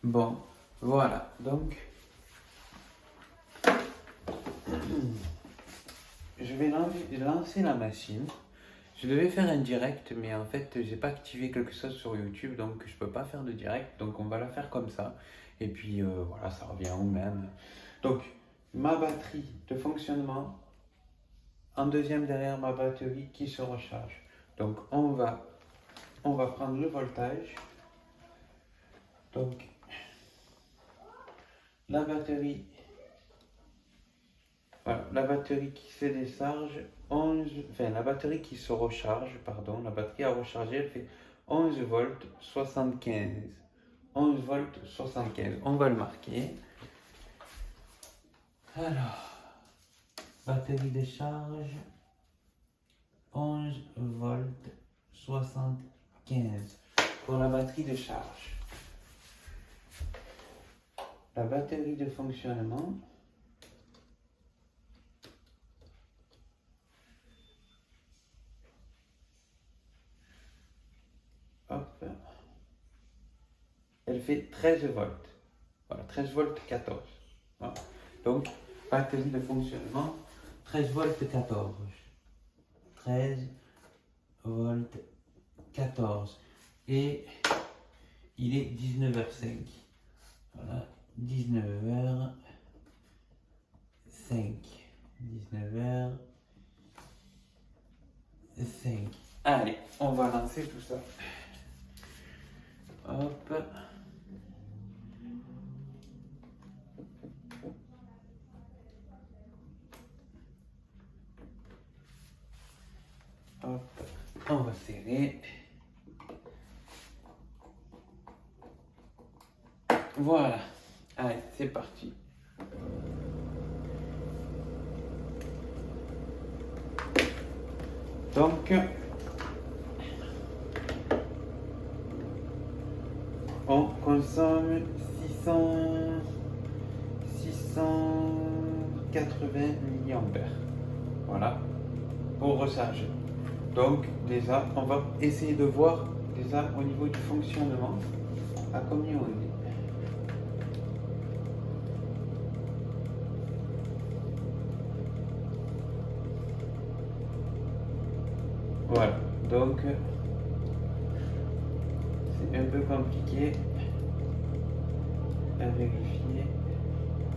Bon, voilà, donc je vais lancer la machine. Je devais faire un direct, mais en fait, j'ai pas activé quelque chose sur YouTube, donc je peux pas faire de direct. Donc on va la faire comme ça. Et puis voilà, ça revient au même. Donc ma batterie de fonctionnement, en deuxième derrière ma batterie qui se recharge. Donc on va prendre le voltage. Donc la batterie, voilà, la batterie qui se décharge, la batterie qui se recharge, pardon, la batterie à recharger, elle fait 11 volts 75. 11 volts 75. On va le marquer. Alors, batterie de charge, 11 volts 75 pour la batterie de charge. La batterie de fonctionnement, hop, elle fait 13 volts. Voilà, 13 volts 14. Voilà. Donc, batterie de fonctionnement, 13 volts 14. 13 volts 14. Et il est 19h05. Voilà, 19h05. 19h05. Allez, on va lancer tout ça. Hop. Hop. On va serrer. Voilà. Allez, c'est parti. Donc, on consomme 680 milliampères. Voilà, pour recharger. Donc, déjà, on va essayer de voir déjà au niveau du fonctionnement à combien on est. Voilà, donc c'est un peu compliqué à vérifier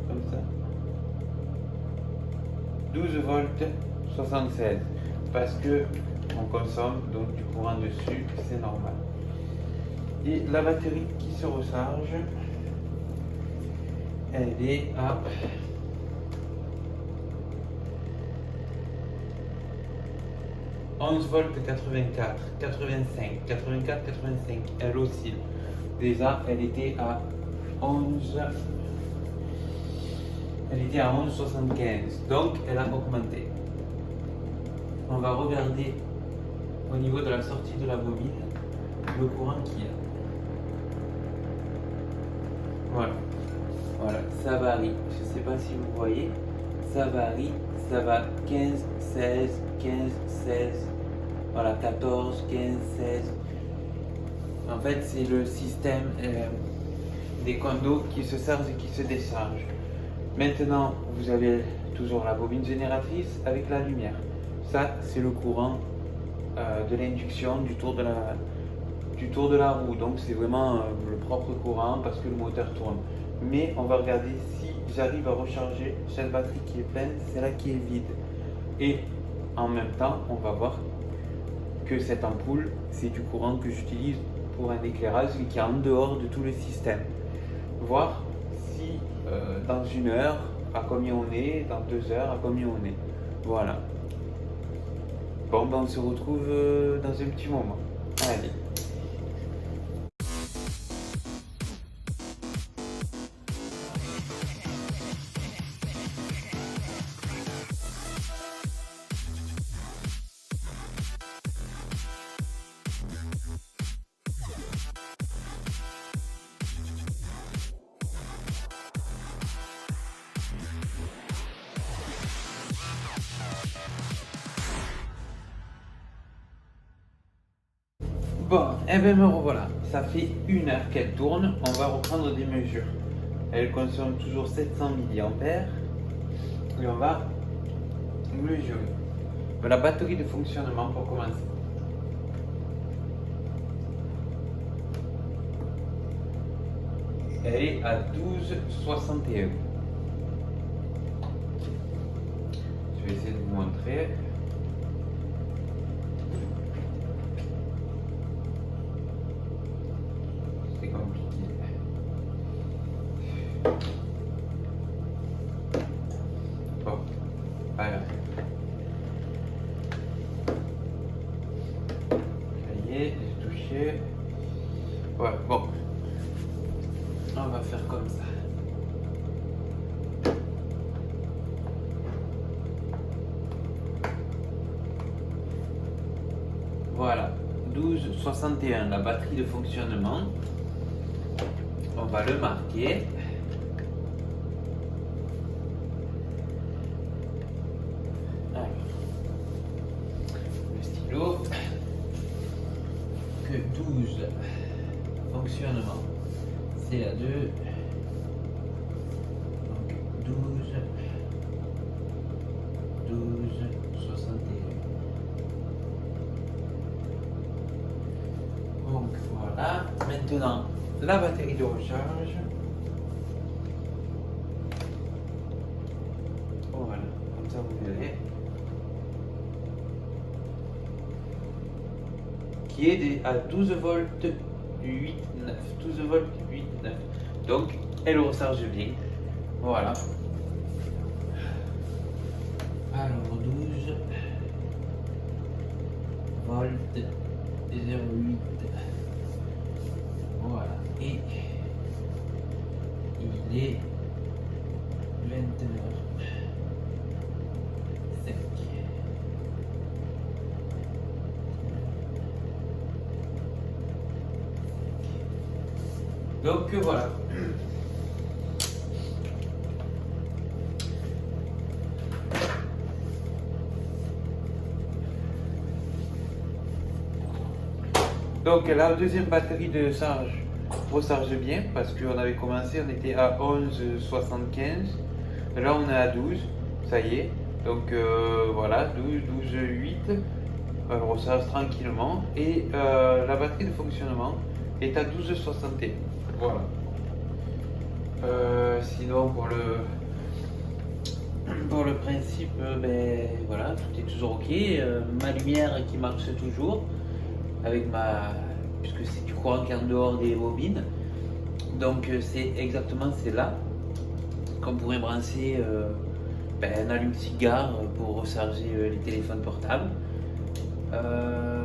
comme ça. 12 volts 76 parce que on consomme donc du courant dessus, c'est normal. Et la batterie qui se recharge, elle est à 11 volts 84, 85, 84, 85, elle oscille. Déjà, elle était à 11, elle était à 11,75, donc elle a augmenté. On va regarder au niveau de la sortie de la bobine le courant qu'il y a. Voilà, voilà, ça varie. Je ne sais pas si vous voyez, ça varie, ça va 15, 16, 15, 16. Voilà, 14, 15, 16. En fait, c'est le système des condos qui se charge et qui se décharge. Maintenant, vous avez toujours la bobine génératrice avec la lumière. Ça, c'est le courant de l'induction du tour de la roue. Donc, c'est vraiment le propre courant parce que le moteur tourne. Mais on va regarder si j'arrive à recharger cette batterie qui est pleine, celle-là qui est vide. Et en même temps, on va voir que cette ampoule, c'est du courant que j'utilise pour un éclairage et qui est en dehors de tout le système. Voir si dans 1 heure, à combien on est, dans 2 heures, à combien on est. Voilà. Bon, ben on se retrouve dans un petit moment. Allez. Bon, et bien me revoilà. ça fait 1 heure qu'elle tourne, on va reprendre des mesures. Elle consomme toujours 700 mAh et on va mesurer. La batterie de fonctionnement pour commencer. Elle est à 12,61. Je vais essayer de vous montrer. C'est compliqué. Bon, pas grave. Ça y est, j'ai touché. Voilà, bon. On va faire comme ça. Voilà, 12,61 la batterie de fonctionnement. On va le marquer. Alors, le stylo. Que 12 fonctionnement. C'est la 2. Donc 12,61. Donc voilà. Maintenant, la batterie de recharge. Voilà, comme ça vous verrez. Qui est à 12 volts 8, 9. 12 volts 8, 9. Donc, elle recharge bien. Voilà. Alors, 12 volts 0,8. Voilà. Et il est 29. Donc voilà. Donc la deuxième batterie de charge recharge bien parce qu'on avait commencé, on était à 11,75. Là on est à 12, ça y est. Donc voilà, 12,8. Elle recharge tranquillement. Et la batterie de fonctionnement est à 12,61. Voilà. Sinon pour le principe, ben voilà, tout est toujours ok. Ma lumière qui marche toujours avec puisque c'est du courant qui est en dehors des bobines. Donc c'est exactement celle-là qu'on pourrait brancher un allume-cigare pour recharger les téléphones portables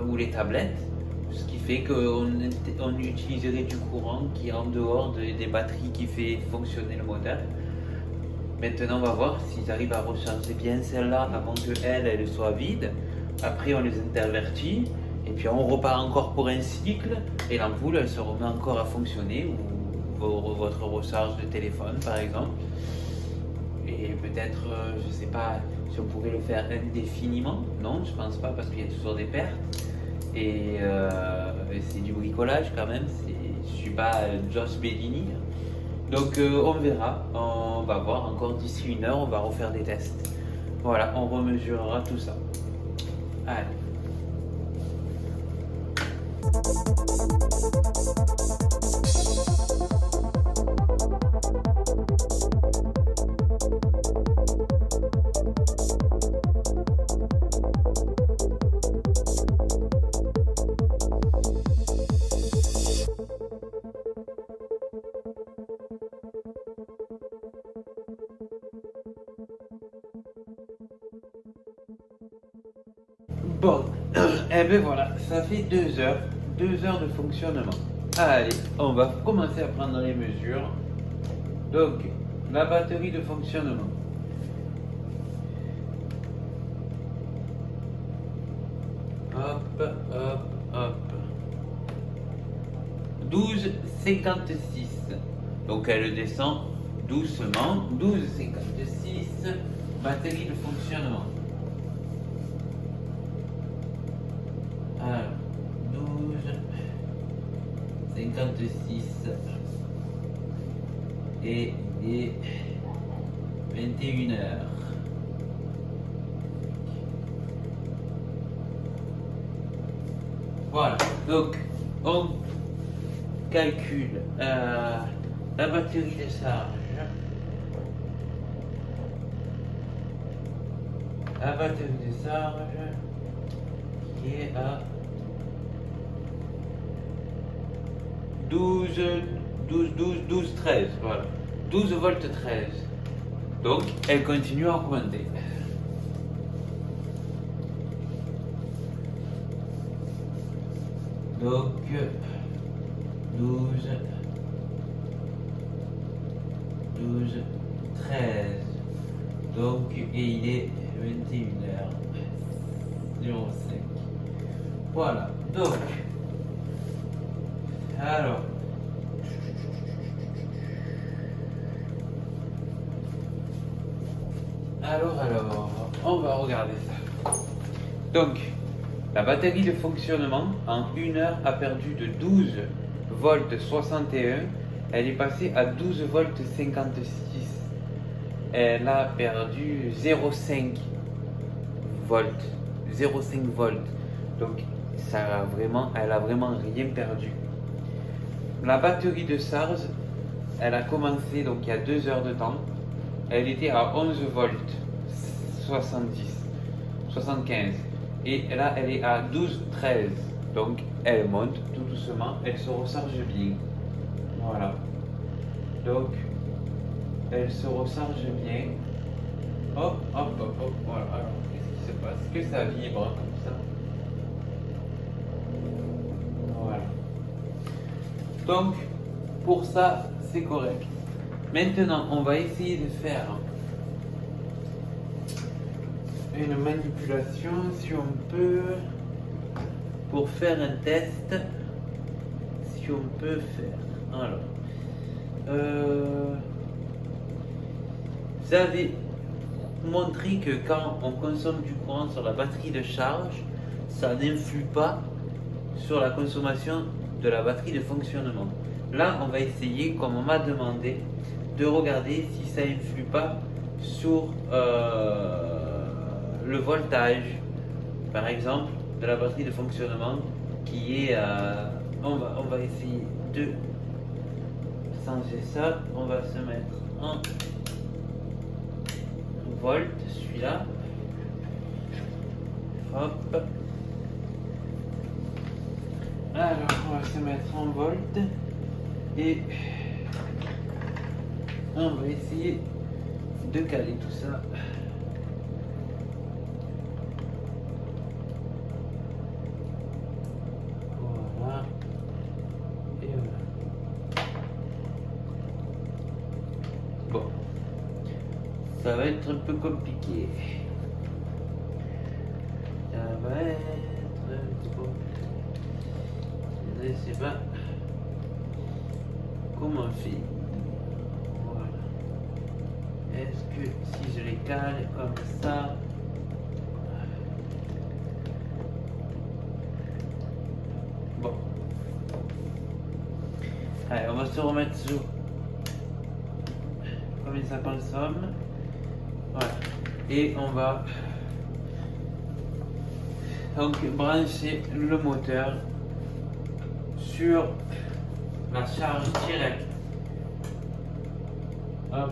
ou les tablettes. Ce qui fait qu'on utiliserait du courant qui est en dehors des batteries qui fait fonctionner le moteur. Maintenant, on va voir s'ils arrivent à recharger bien celle-là avant qu'elle soit vide. Après, on les intervertit et puis on repart encore pour un cycle et l'ampoule, elle se remet encore à fonctionner ou votre recharge de téléphone, par exemple. Et peut-être, je ne sais pas si on pourrait le faire indéfiniment. Non, je pense pas parce qu'il y a toujours des pertes. Et c'est du bricolage quand même, je suis pas Josh Bellini. Donc on verra, on va voir encore d'ici 1 heure, on va refaire des tests. Voilà, on remesurera tout ça. Allez. Bon, et ben voilà, ça fait 2 heures, 2 heures de fonctionnement. Allez, on va commencer à prendre les mesures. Donc, la batterie de fonctionnement. Hop, hop, hop. 12,56. Donc elle descend doucement. 12,56. Batterie de fonctionnement. Alors, 12,56. 56 et il est 21h. Voilà, donc on calcule la batterie de charge. La batterie de charge qui est à 12, 13, voilà. 12 volts 13. Donc, elle continue à augmenter. Donc, 12, 13. Donc, et il est 21h05. Voilà. Donc, alors, on va regarder ça. Donc, la batterie de fonctionnement en 1 heure a perdu de 12 volts 61, elle est passée à 12 volts 56. Elle a perdu 0,5 volts. 0,5 volts. Donc, elle a vraiment rien perdu. La batterie de charge, elle a commencé donc il y a 2 heures de temps. Elle était à 11 volts 75. Et là, elle est à 12,13. Donc, elle monte tout doucement. Elle se recharge bien. Voilà. Donc, elle se recharge bien. Hop, hop, hop, hop. Voilà. Alors, qu'est-ce qui se passe? Que ça vibre comme ça? Voilà. Donc, pour ça, c'est correct. Maintenant, on va essayer de faire une manipulation, si on peut, pour faire un test. Si on peut faire. Alors, vous avez montré que quand on consomme du courant sur la batterie de charge, ça n'influe pas sur la consommation de la batterie de fonctionnement. Là, on va essayer, comme on m'a demandé, de regarder si ça influe pas sur le voltage, par exemple, de la batterie de fonctionnement qui est on va essayer de changer ça. On va se mettre en volt, celui-là. Hop. Alors, on va se mettre en volt et on va essayer de caler tout ça. Voilà. Et voilà. Bon. Ça va être un peu compliqué. Ça va être un peu compliqué. Je ne sais pas comment on fait. Voilà. Est-ce que si je les cale comme ça, bon. Allez, on va se remettre sur combien ça consomme. Voilà. Et on va donc brancher le moteur sur la charge directe. Hop.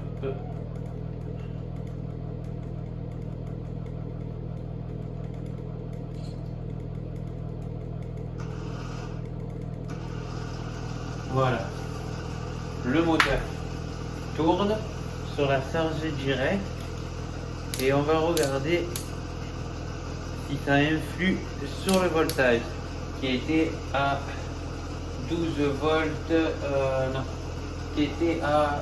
Voilà. Le moteur tourne sur la charge directe et on va regarder si ça influe sur le voltage qui était à 12 volts, non, qui était à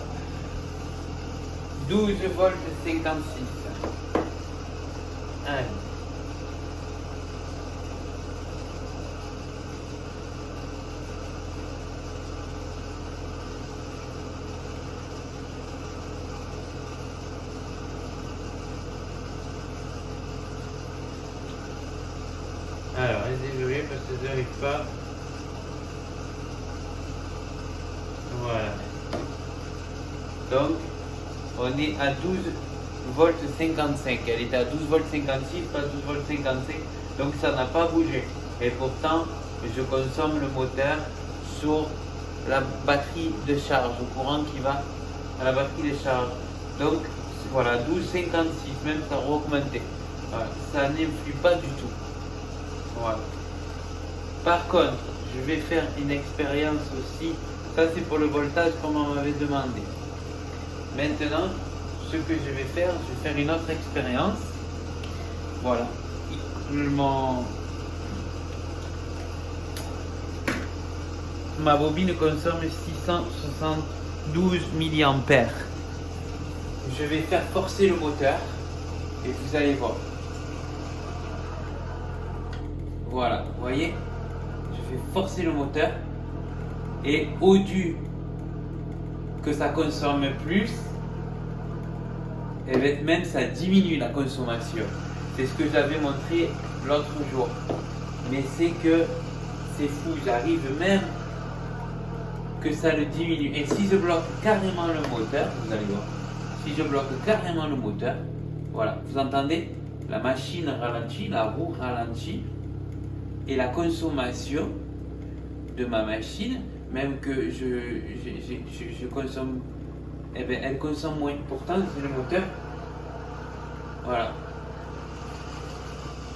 12 volts 56. Allez. Alors, désolé parce que je n'arrive pas. Donc on est à 12 volts 55. Elle était à 12 volts 56, pas 12 volts 55. Donc ça n'a pas bougé. Et pourtant, je consomme le moteur sur la batterie de charge, au courant qui va à la batterie de charge. Donc voilà, 12,56, même ça a augmenté. Voilà, ça n'influe pas du tout. Voilà. Par contre, je vais faire une expérience aussi. Ça c'est pour le voltage comme on m'avait demandé. Maintenant, ce que je vais faire une autre expérience. Voilà. Ma bobine consomme 672 mA. Je vais faire forcer le moteur et vous allez voir. Voilà, vous voyez, je fais forcer le moteur et au lieu que ça consomme plus, et même ça diminue la consommation. C'est ce que j'avais montré l'autre jour. Mais c'est que c'est fou, j'arrive même que ça le diminue. Et si je bloque carrément le moteur, vous allez voir, si je bloque carrément le moteur, voilà, vous entendez, la machine ralentit, la roue ralentit, et la consommation de ma machine, même que je consomme, eh bien, elle consomme moins. Pourtant, c'est le moteur. Voilà.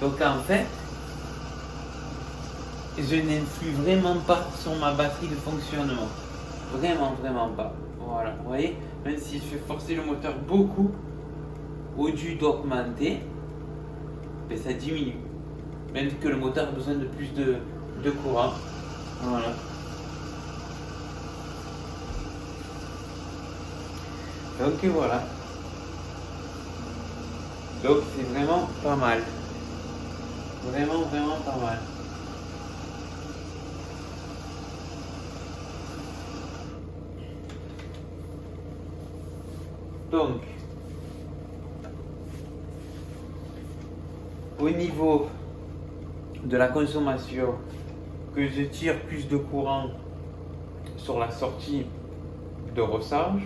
Donc en fait, je n'influe vraiment pas sur ma batterie de fonctionnement. Vraiment pas. Voilà, vous voyez, même si je fais forcer le moteur beaucoup, au lieu d'augmenter, ben ça diminue. Même que le moteur a besoin de plus de courant. Voilà. Donc voilà. Donc c'est vraiment pas mal. Vraiment pas mal. Donc, au niveau de la consommation, que je tire plus de courant sur la sortie de recharge,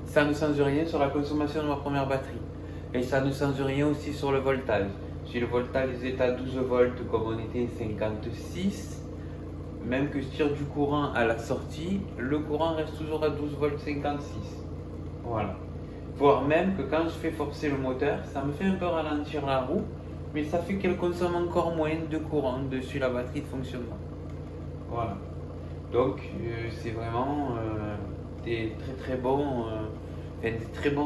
ça ne change rien sur la consommation de ma première batterie. Et ça ne change rien aussi sur le voltage. Si le voltage est à 12 volts comme on était 56, même que je tire du courant à la sortie, le courant reste toujours à 12 volts 56. Voilà. Voire même que quand je fais forcer le moteur, ça me fait un peu ralentir la roue, mais ça fait qu'elle consomme encore moins de courant dessus la batterie de fonctionnement. Voilà. Donc c'est vraiment des très bons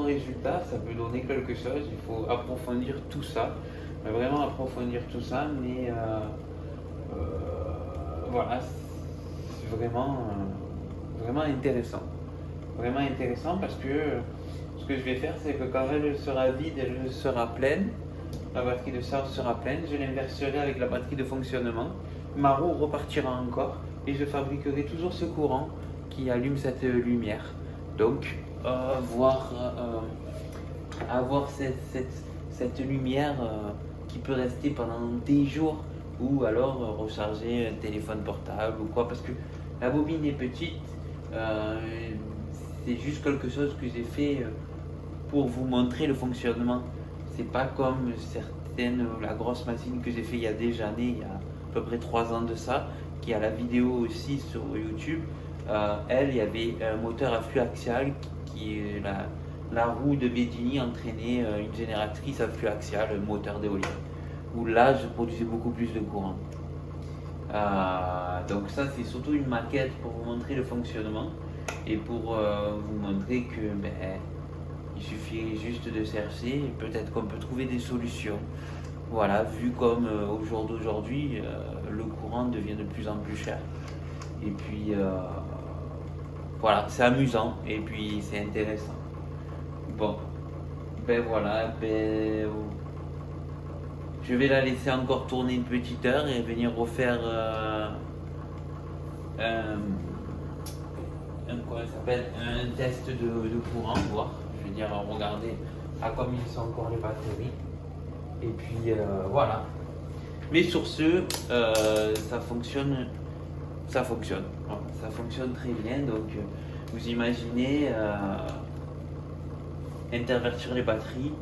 résultats. Ça peut donner quelque chose. Il faut approfondir tout ça, vraiment approfondir tout ça, mais voilà, c'est vraiment intéressant. Vraiment intéressant parce que ce que je vais faire, c'est que quand elle sera vide, elle sera pleine, la batterie de charge sera pleine, je l'inverserai avec la batterie de fonctionnement, ma roue repartira encore et je fabriquerai toujours ce courant qui allume cette lumière. Donc, avoir cette lumière qui peut rester pendant des jours, ou alors recharger un téléphone portable ou quoi, parce que la bobine est petite. C'est juste quelque chose que j'ai fait pour vous montrer le fonctionnement. C'est pas comme la grosse machine que j'ai fait il y a des années, il y a à peu près 3 ans de ça, qui a la vidéo aussi sur YouTube. Il y avait un moteur à flux axial qui est la roue de Bedini entraînait une génératrice à flux axial, un moteur d'éolien. Où là, je produisais beaucoup plus de courant. Donc ça, c'est surtout une maquette pour vous montrer le fonctionnement et pour vous montrer que il suffit juste de chercher et peut-être qu'on peut trouver des solutions. Voilà, vu comme au jour d'aujourd'hui, le courant devient de plus en plus cher. Et puis, voilà, c'est amusant et puis c'est intéressant. Bon, voilà, je vais la laisser encore tourner une petite heure et venir refaire un test de courant, voir. Je veux dire, regarder à combien sont encore les batteries. Et puis voilà. Mais sur ce, ça fonctionne. Voilà, ça fonctionne très bien. Donc vous imaginez intervertir les batteries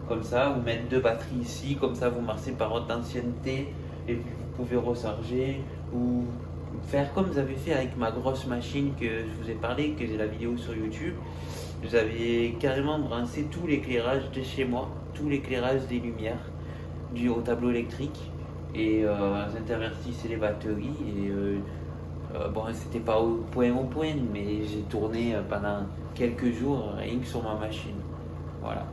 comme ça, ou mettre 2 batteries ici, comme ça vous marquez par ordre d'ancienneté et puis vous pouvez recharger, ou faire comme vous avez fait avec ma grosse machine que je vous ai parlé, que j'ai la vidéo sur YouTube. Vous avez carrément branché tout l'éclairage de chez moi, tout l'éclairage des lumières au tableau électrique, et vous intervertissez les batteries, et bon, c'était pas au point, mais j'ai tourné pendant quelques jours rien que sur ma machine. Voilà.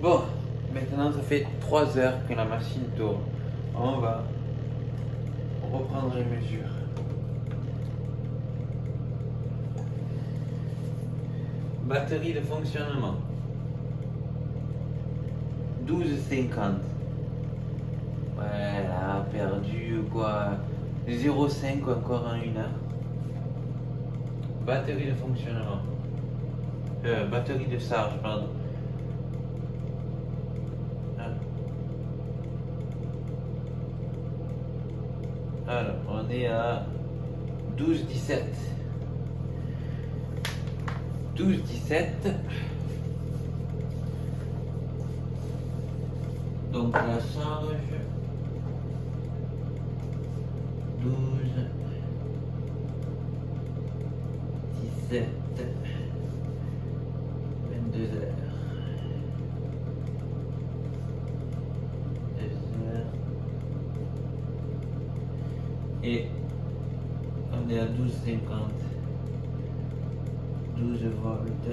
Bon, maintenant ça fait 3 heures que la machine tourne. On va reprendre les mesures. Batterie de fonctionnement 12,50. Ouais, elle a perdu quoi, 0,5 encore en 1 heure. Batterie de fonctionnement. Batterie de charge, pardon. Alors, on est à 12,17. 12,17. Donc la charge 12, 17, 22 heures. 2 heures. Et on est à 12,50. 12 volts.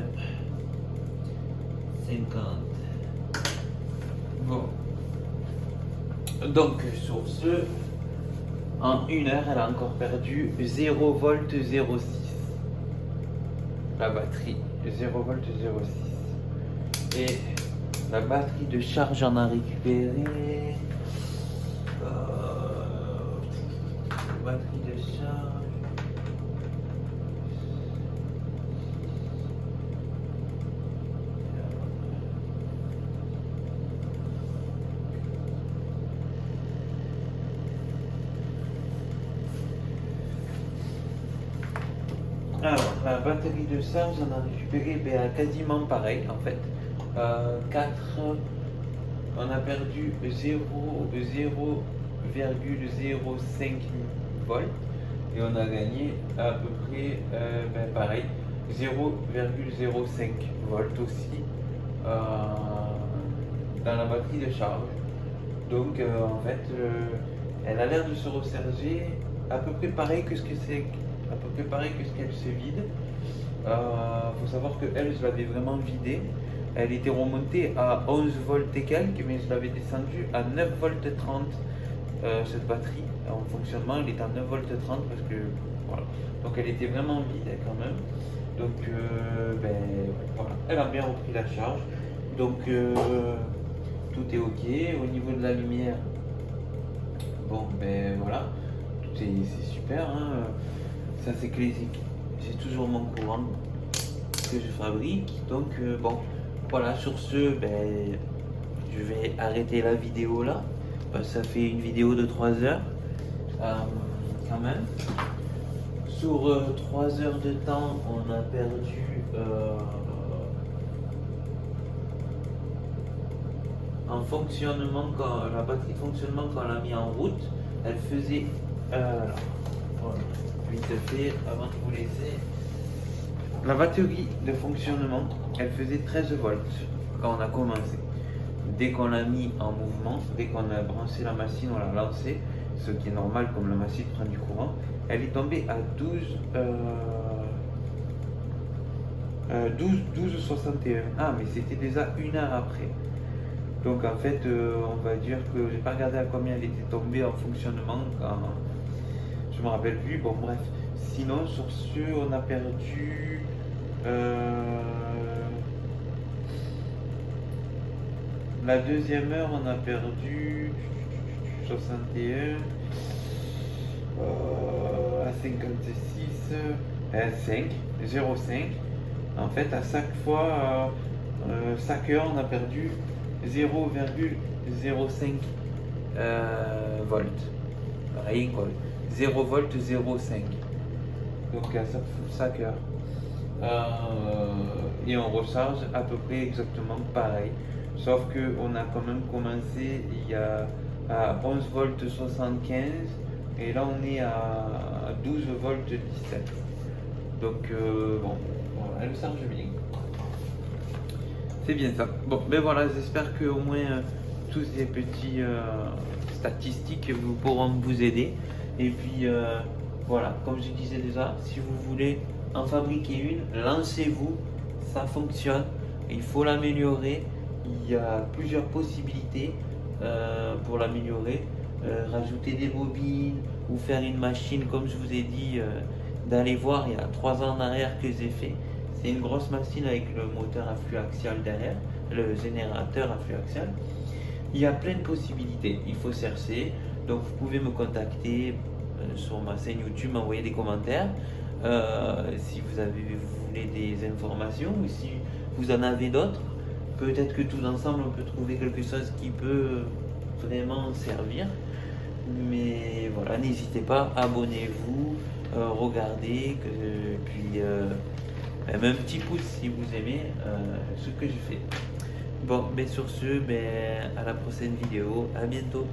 50. Bon. Donc sur ce, en 1 heure, elle a encore perdu 0 volt 0,6. La batterie 0 volt 0,6. Et la batterie de charge en a récupéré. Batterie de charge. Alors, la batterie de charge, on a récupéré quasiment pareil en fait. 4, on a perdu 0,05 volts et on a gagné à peu près pareil 0,05 volts aussi dans la batterie de charge. Donc en fait elle a l'air de se recharger à peu près pareil que ce que c'est, à peu près pareil que ce qu'elle se vide. Faut savoir que elle, je l'avais vraiment vidée. Elle était remontée à 11 volts et quelques, mais je l'avais descendue à 9 volts 30 cette batterie en fonctionnement. Elle est à 9 volts 30 parce que voilà. Donc elle était vraiment vide quand même. Donc voilà. Elle a bien repris la charge. Donc tout est ok. Au niveau de la lumière, bon voilà, c'est super. Hein. Ça c'est que j'ai toujours mon courant que je fabrique. Donc bon, voilà, sur ce, je vais arrêter la vidéo là. Ça fait une vidéo de 3 heures quand même. Sur 3 heures de temps, on a perdu en fonctionnement, quand la batterie de fonctionnement, quand on l'a mis en route, elle faisait vite fait avant de vous laisser. La batterie de fonctionnement, elle faisait 13 volts quand on a commencé. Dès qu'on l'a mis en mouvement, dès qu'on a branché la machine, on l'a lancée, ce qui est normal comme la machine prend du courant, elle est tombée à 12,61. Ah, mais c'était déjà 1 heure après. Donc en fait, on va dire que j'ai pas regardé à combien elle était tombée en fonctionnement. Je me rappelle plus. Bon bref, Sinon, sur ce, on a perdu la deuxième heure, on a perdu 61 à 56 5 0,5. En fait, à chaque fois, chaque heure, on a perdu 0,05 volts. Rien quoi. 0 volts, 0,5. Donc à chaque heure. Et on recharge à peu près exactement pareil. Sauf qu'on a quand même commencé il y a à 11 volts 75 et là on est à 12 volts 17. Donc bon, voilà, elle charge bien. C'est bien ça. Bon, ben voilà, j'espère que au moins tous ces petits statistiques vous pourront vous aider. Et puis voilà, comme je disais déjà, si vous voulez en fabriquer une, lancez-vous, ça fonctionne. Il faut l'améliorer. Il y a plusieurs possibilités pour l'améliorer. Rajouter des bobines ou faire une machine, comme je vous ai dit, d'aller voir il y a 3 ans en arrière que j'ai fait. C'est une grosse machine avec le moteur à flux axial derrière, le générateur à flux axial. Il y a plein de possibilités, il faut chercher. Donc vous pouvez me contacter sur ma chaîne YouTube, m'envoyer des commentaires si vous voulez des informations ou si vous en avez d'autres. Peut-être que tous ensemble on peut trouver quelque chose qui peut vraiment servir. Mais voilà, n'hésitez pas, abonnez-vous, regardez, puis même un petit pouce si vous aimez ce que je fais. Bon, mais sur ce, à la prochaine vidéo, à bientôt.